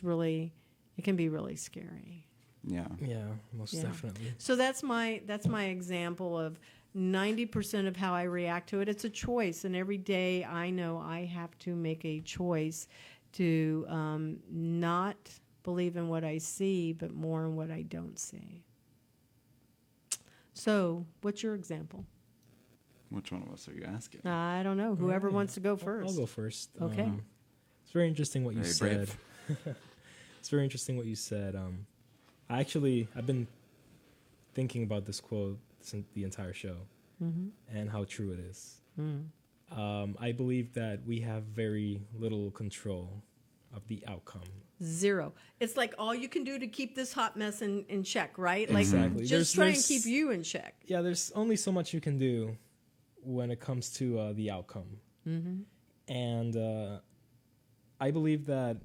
can be really scary. yeah. Yeah, most definitely. So that's my example of 90% of how I react to it. It's a choice, and every day I know I have to make a choice to not believe in what I see, but more in what I don't see. So, what's your example? Which one of us are you asking? I don't know. Whoever wants to go first. I'll go first. Okay. It's very interesting what you Very said. brave. It's very interesting what you said. I've been thinking about this quote since the entire show, and how true it is. I believe that we have very little control of the outcome. 0. It's like all you can do to keep this hot mess in check, right? Like, Exactly. just try and keep you in check. Yeah, there's only so much you can do when it comes to the outcome. And I believe that,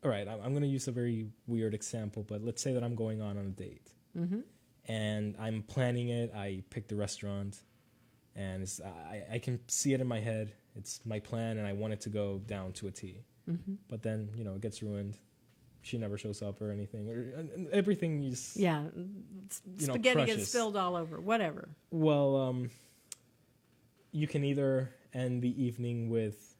all right, I'm going to use a very weird example, but let's say that I'm going on a date. And I'm planning it. I pick the restaurant, and I can see it in my head, it's my plan and I want it to go down to a T. Mm-hmm. But then, it gets ruined. She never shows up or anything. Or everything is, Yeah. Spaghetti crushes. gets spilled all over. Whatever. Well, you can either end the evening with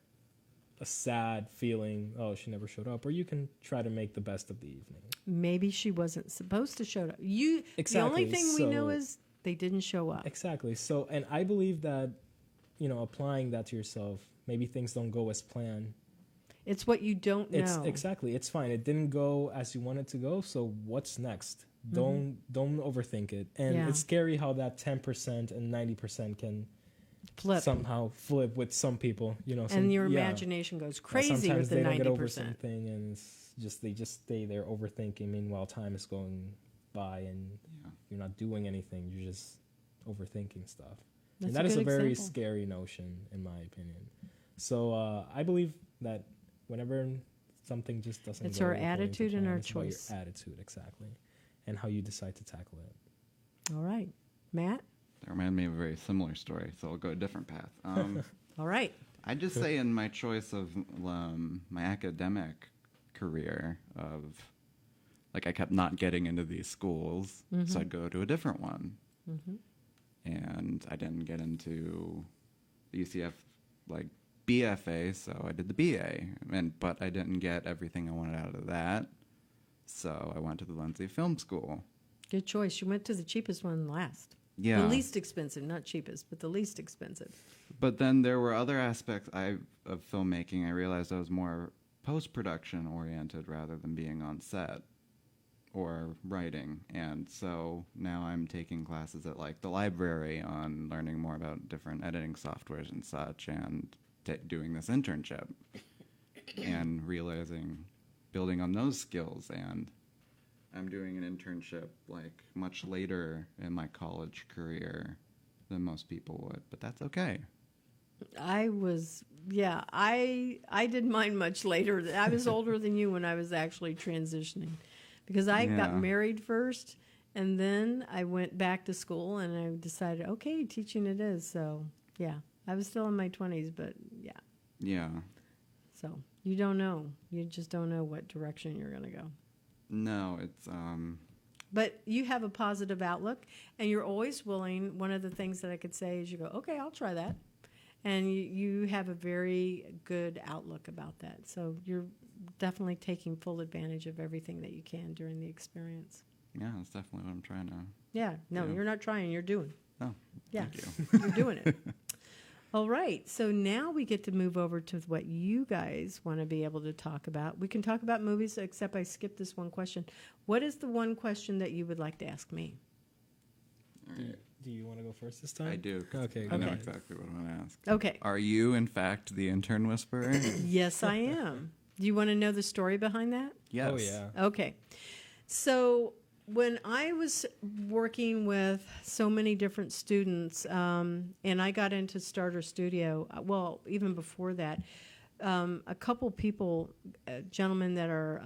a sad feeling, oh, she never showed up, or you can try to make the best of the evening. Maybe she wasn't supposed to show up. Exactly. The only thing we know is they didn't show up. Exactly. So, and I believe that, applying that to yourself, maybe things don't go as planned. It's what you don't know. Exactly. It's fine. It didn't go as you wanted to go. So what's next? Don't overthink it. And it's scary how that 10% and 90% can somehow flip with some people. And your imagination goes crazy with the 90%. Sometimes they don't get over something, and they just stay there overthinking. Meanwhile, time is going by, and you're not doing anything. You're just overthinking stuff. And that is a very scary notion, in my opinion. So I believe that whenever something just doesn't it's go our according to attitude plan, and our it's about choice. your attitude, exactly, and how you decide to tackle it. All right. Matt? That reminded me of a very similar story, so I'll go a different path. All right. I'd just say in my choice of my academic career of, I kept not getting into these schools, so I'd go to a different one. Mm-hmm. And I didn't get into the UCF, BFA, so I did the BA. But I didn't get everything I wanted out of that, so I went to the Valencia Film School. Good choice. You went to the cheapest one last. Yeah. The least expensive, not cheapest, but the least expensive. But then there were other aspects of filmmaking. I realized I was more post-production oriented rather than being on set or writing. And so now I'm taking classes at the library on learning more about different editing softwares and such, and doing this internship and realizing, building on those skills. And I'm doing an internship much later in my college career than most people would, but that's okay. I did mine much later. I was older than you when I was actually transitioning, because I got married first, and then I went back to school, and I decided, okay, teaching it is. So, I was still in my 20s, but Yeah. So you don't know. You just don't know what direction you're going to go. No, it's... But you have a positive outlook, and you're always willing. One of the things that I could say is you go, okay, I'll try that. And you have a very good outlook about that. So you're definitely taking full advantage of everything that you can during the experience. Yeah, that's definitely what I'm trying to... Yeah. No, you're not trying. You're doing. Oh, yeah. thank you. You're doing it. All right. So now we get to move over to what you guys want to be able to talk about. We can talk about movies, except I skipped this one question. What is the one question that you would like to ask me? All right. Do you want to go first this time? I do. Okay. I know Okay. exactly what I'm going to ask. Okay. Are you, in fact, the intern whisperer? Yes, I am. Do you want to know the story behind that? Yes. Oh, yeah. Okay. So when I was working with so many different students, and I got into Starter Studio, well, even before that, a couple people, gentlemen that are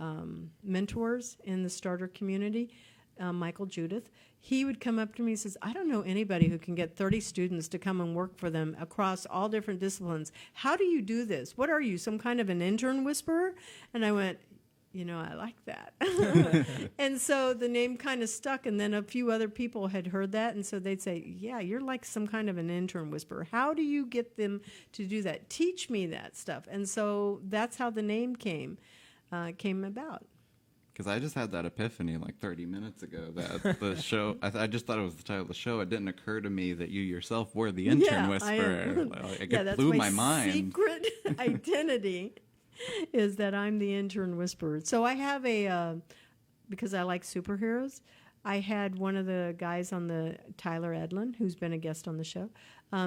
mentors in the Starter community, Michael Judith, he would come up to me and says, I don't know anybody who can get 30 students to come and work for them across all different disciplines. How do you do this? What are you, some kind of an intern whisperer? And I went, I like that. And so the name kind of stuck, and then a few other people had heard that, and so they'd say, yeah, you're like some kind of an intern whisperer. How do you get them to do that? Teach me that stuff. And so that's how the name came about. Because I just had that epiphany 30 minutes ago that the show, I just thought it was the title of the show. It didn't occur to me that you yourself were the intern whisperer. It blew my mind. Secret identity is that I'm the intern whisperer. So I have because I like superheroes, I had one of the guys on Tyler Edlin, who's been a guest on the show.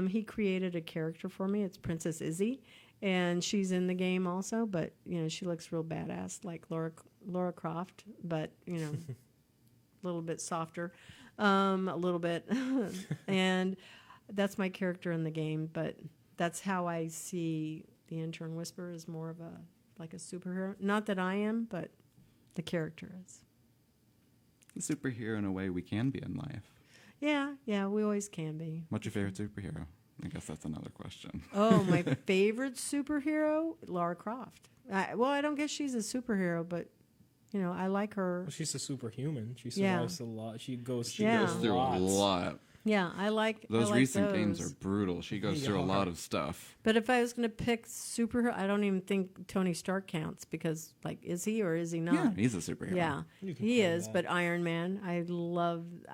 He created a character for me. It's Princess Izzy, and she's in the game also, but, she looks real badass, like Laura Croft, but, a little bit softer, a little bit. And that's my character in the game, but that's how I see the intern whisperer is more of a superhero. Not that I am, but the character is. A superhero in a way we can be in life. Yeah, we always can be. What's your favorite superhero? I guess that's another question. Oh, my favorite superhero, Lara Croft. I don't guess she's a superhero, but I like her. Well, she's a superhuman. She Yeah. survives a lot. She goes She Yeah. goes through a lot. Yeah, I like Those I like recent those. games are brutal. She goes They through a are. lot of stuff. But if I was going to pick superhero, I don't even think Tony Stark counts because, is he or is he not? Yeah, he's a superhero. Yeah, You can he call is. that. But Iron Man, I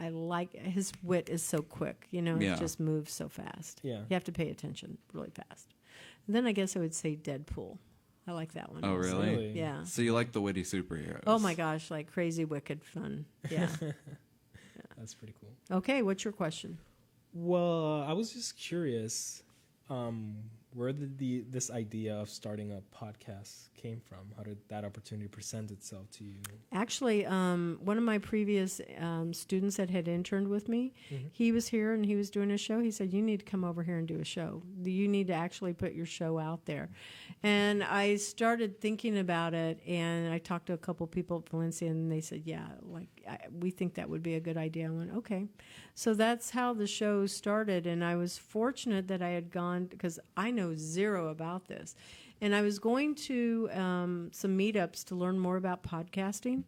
like his wit is so quick. Yeah. It just moves so fast. Yeah. You have to pay attention really fast. And then I guess I would say Deadpool. I like that one. Oh, also. really? Yeah. So you like the witty superheroes? Oh my gosh, like crazy, wicked fun. Yeah. That's pretty cool. Okay, what's your question? Well, I was just curious, where did this idea of starting a podcast came from? How did that opportunity present itself to you? Actually, one of my previous students that had interned with me, he was here and he was doing a show. He said, "You need to come over here and do a show. You need to actually put your show out there." And I started thinking about it, and I talked to a couple people at Valencia, and they said, "Yeah, we think that would be a good idea." I went, "Okay." So that's how the show started, and I was fortunate that I had gone, because I know zero about this. And I was going to some meetups to learn more about podcasting,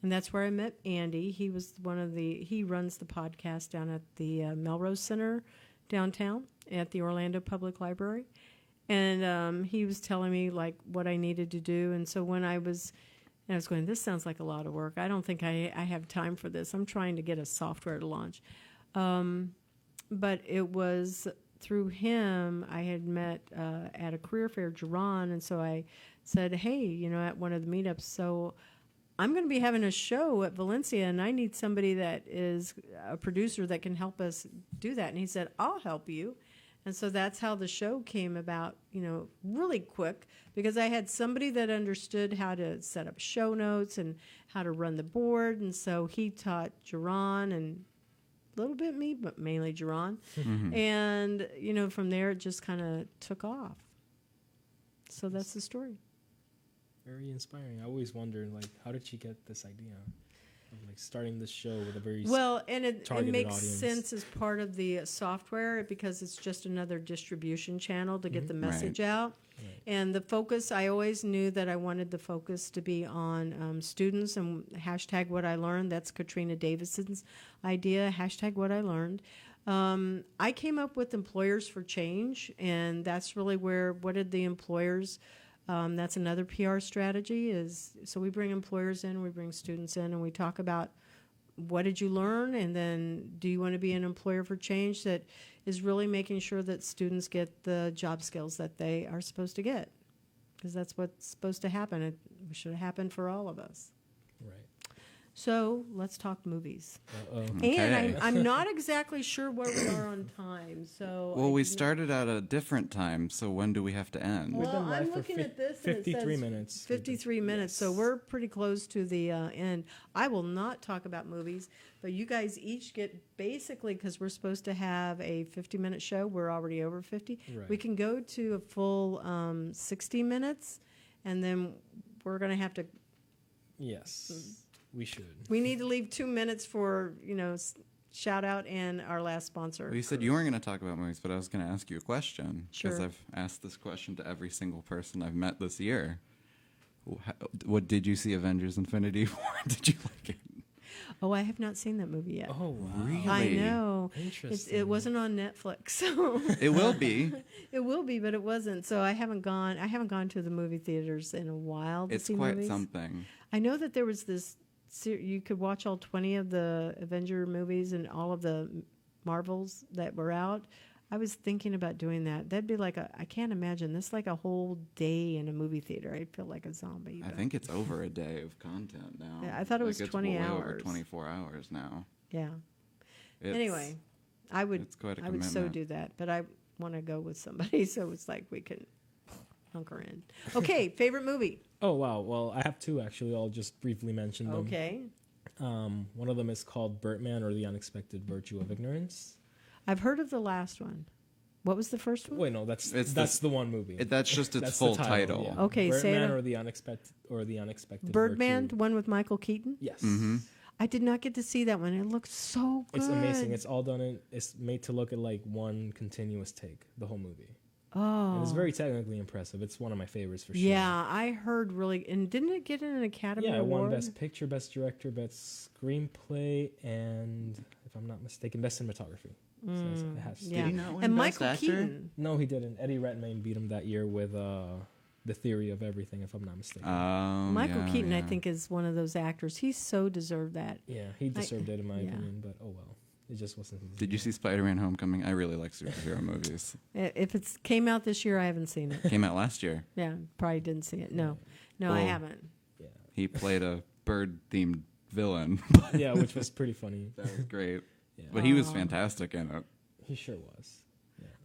and that's where I met Andy. He was he runs the podcast down at the Melrose Center downtown at the Orlando Public Library, and he was telling me what I needed to do. And so when I was going, this sounds like a lot of work. I don't think I have time for this. I'm trying to get a software to launch, but it was through him, I had met at a career fair, Jerron, and so I said, "Hey, at one of the meetups, so I'm going to be having a show at Valencia, and I need somebody that is a producer that can help us do that." And he said, "I'll help you." And so that's how the show came about, really quick, because I had somebody that understood how to set up show notes and how to run the board, and so he taught Jerron and a little bit me, but mainly Jerron. And, from there it just kind of took off. So that's the story. Very inspiring. I always wondered, how did she get this idea of starting this show with a very Well, and it targeted makes audience? sense as part of the software because it's just another distribution channel to get the message out. Right. And the focus, I always knew that I wanted the focus to be on students and hashtag what I learned. That's Katrina Davidson's idea, hashtag what I learned. I came up with Employers for Change, and that's really what did the employers, that's another PR strategy so we bring employers in, we bring students in, and we talk about what did you learn, and then do you want to be an employer for change that is really making sure that students get the job skills that they are supposed to get, because that's what's supposed to happen. It should have happened for all of us. Right. So let's talk movies. Okay. And I'm not exactly sure where we are on time. So Well, we started at a different time, so when do we have to end? We've been Well, live I'm for looking at this, and it 53 says minutes. 53 minutes, so Yes. we're pretty close to the end. I will not talk about movies, but you guys each get basically, because we're supposed to have a 50-minute show, we're already over 50. Right. We can go to a full 60 minutes, and then we're going to have to, Yes, we should. we need to leave 2 minutes for, shout out and our last sponsor. Well, you said you weren't going to talk about movies, but I was going to ask you a question. Because Sure. I've asked this question to every single person I've met this year. What did you see Avengers Infinity War? Did you like it? Oh, I have not seen that movie yet. Oh, wow. Really? I know. Interesting. It wasn't on Netflix, so It will be. it will be, but it wasn't. So I haven't gone to the movie theaters in a while to It's see quite movies. something. I know that there was this. You could watch all 20 of the Avenger movies and all of the Marvels that were out. I was thinking about doing that. That'd be I can't imagine this like a whole day in a movie theater. I'd feel like a zombie. I but- think it's over a day of content now. Yeah, I thought it was it's 20 way over hours. 24 hours now. Yeah. It's- Anyway, I would. it's quite a I would so commitment. do that, but I want to go with somebody, so it's like we can hunker in. Okay, favorite movie. Oh, wow. Well, I have two, actually. I'll just briefly mention them. Okay, One of them is called Birdman, or The Unexpected Virtue of Ignorance. I've heard of the last one. What was the first one? Wait, no, that's It's the one movie. That's just its That's full the title. yeah. Okay, say Birdman, it. or The Unexpected Birdman, Virtue. the one with Michael Keaton. Yes. Mm-hmm. I did not get to see that one. It looks so good. It's amazing. It's all done in. It's made to look at like one continuous take. The whole movie. Oh, And it's very technically impressive. It's one of my favorites for sure. yeah. I heard really, and didn't it get an Academy Yeah, it Award? won Best Picture, Best Director, Best Screenplay, and if I'm not mistaken, Best Cinematography. So it has to. Yeah, Did he not win and Best Michael Actor? Keaton. No, he didn't. Eddie Redmayne beat him that year with The Theory of Everything, if I'm not mistaken. Michael yeah, Keaton, I yeah. think, is one of those actors. He so deserved that. Yeah, he deserved it in my yeah. opinion, but oh well. It just wasn't his Did you see Spider-Man: Homecoming? I really like superhero movies. If it's came out this year, I haven't seen it. Came out last year. Yeah, probably didn't see it. No, I Well, haven't. Yeah. He played a bird-themed villain. Yeah, which was pretty funny. That was great. Yeah. But he was fantastic in it. He sure was.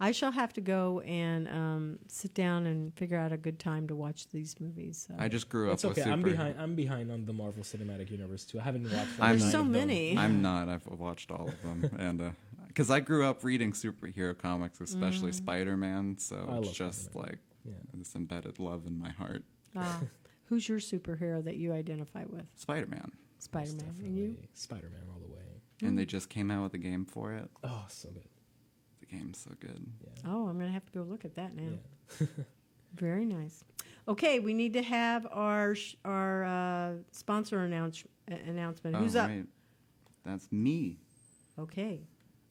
I shall have to go and sit down and figure out a good time to watch these movies. So. I just grew up It's with okay. I'm super. I'm behind on the Marvel Cinematic Universe too. I haven't watched. I'm- all There's nine so of them. many. I'm not. I've watched all of them, and because I grew up reading superhero comics, especially Spider-Man, so I it's love just Spider-Man. like Yeah. this embedded love in my heart. Who's your superhero that you identify with? Spider-Man, Spider-Man. And you? Spider-Man all the way. and they just came out with a game for it. Oh, so good. The game's so good. Yeah. Oh, I'm going to have to go look at that now. Yeah. Very nice. Okay, we need to have our sponsor announcement. Who's Oh, up? right. That's me. Okay.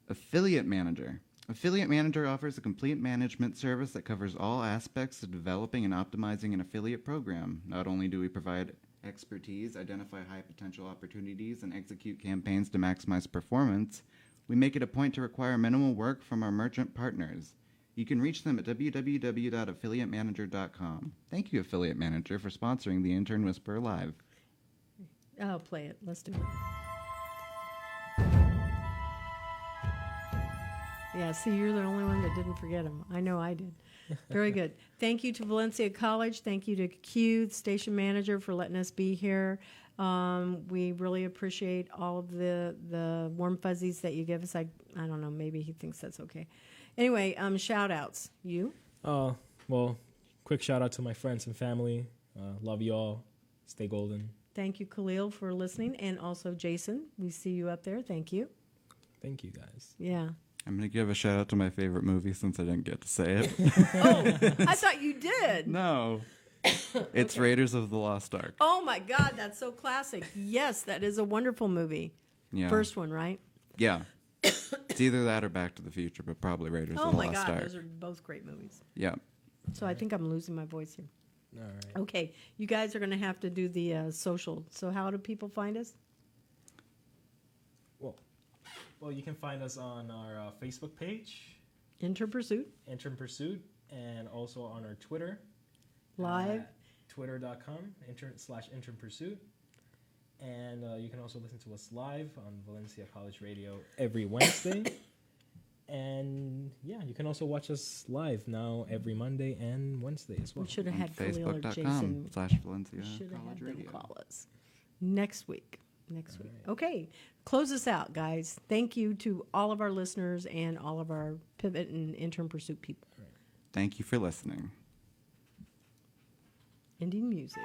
Affiliate Manager. Affiliate Manager offers a complete management service that covers all aspects of developing and optimizing an affiliate program. Not only do we provide expertise, identify high potential opportunities, and execute campaigns to maximize performance, we make it a point to require minimal work from our merchant partners. You can reach them at www.affiliatemanager.com. Thank you, Affiliate Manager, for sponsoring the Intern Whisperer Live. I'll play it. Let's do it. Yeah, see, you're the only one that didn't forget him. I know I did. Very good. Thank you to Valencia College. Thank you to Q, the station manager, for letting us be here. We really appreciate all of the warm fuzzies that you give us. I don't know, maybe he thinks that's okay. Anyway, shout outs. You? Well, quick shout out to my friends and family. Love you all. Stay golden. Thank you, Khalil, for listening. And also Jason. We see you up there. Thank you. Thank you guys. Yeah. I'm going to give a shout out to my favorite movie since I didn't get to say it. I thought you did. No. It's Raiders of the Lost Ark. Oh my God, that's so classic. Yes, that is a wonderful movie. Yeah. First one, right? Yeah. It's either that or Back to the Future, but probably Raiders Oh of the my Lost God, Ark. those are both great movies. Yeah. So I think I'm losing my voice here. All right. Okay, you guys are going to have to do the social. So how do people find us? Well, you can find us on our Facebook page, Intern Pursuit Intern Pursuit, and also on our Twitter. Live. At twitter.com, intern Pursuit. And you can also listen to us live on Valencia College Radio every Wednesday. And yeah, you can also watch us live now every Monday and Wednesday as well. We should have had Khalil or Jason. Facebook.com/Valencia Should have College had them Radio. call us next week. All right. Okay, close us out, guys. Thank you to all of our listeners and all of our Pivot and Intern Pursuit people. Thank you for listening. Ending music.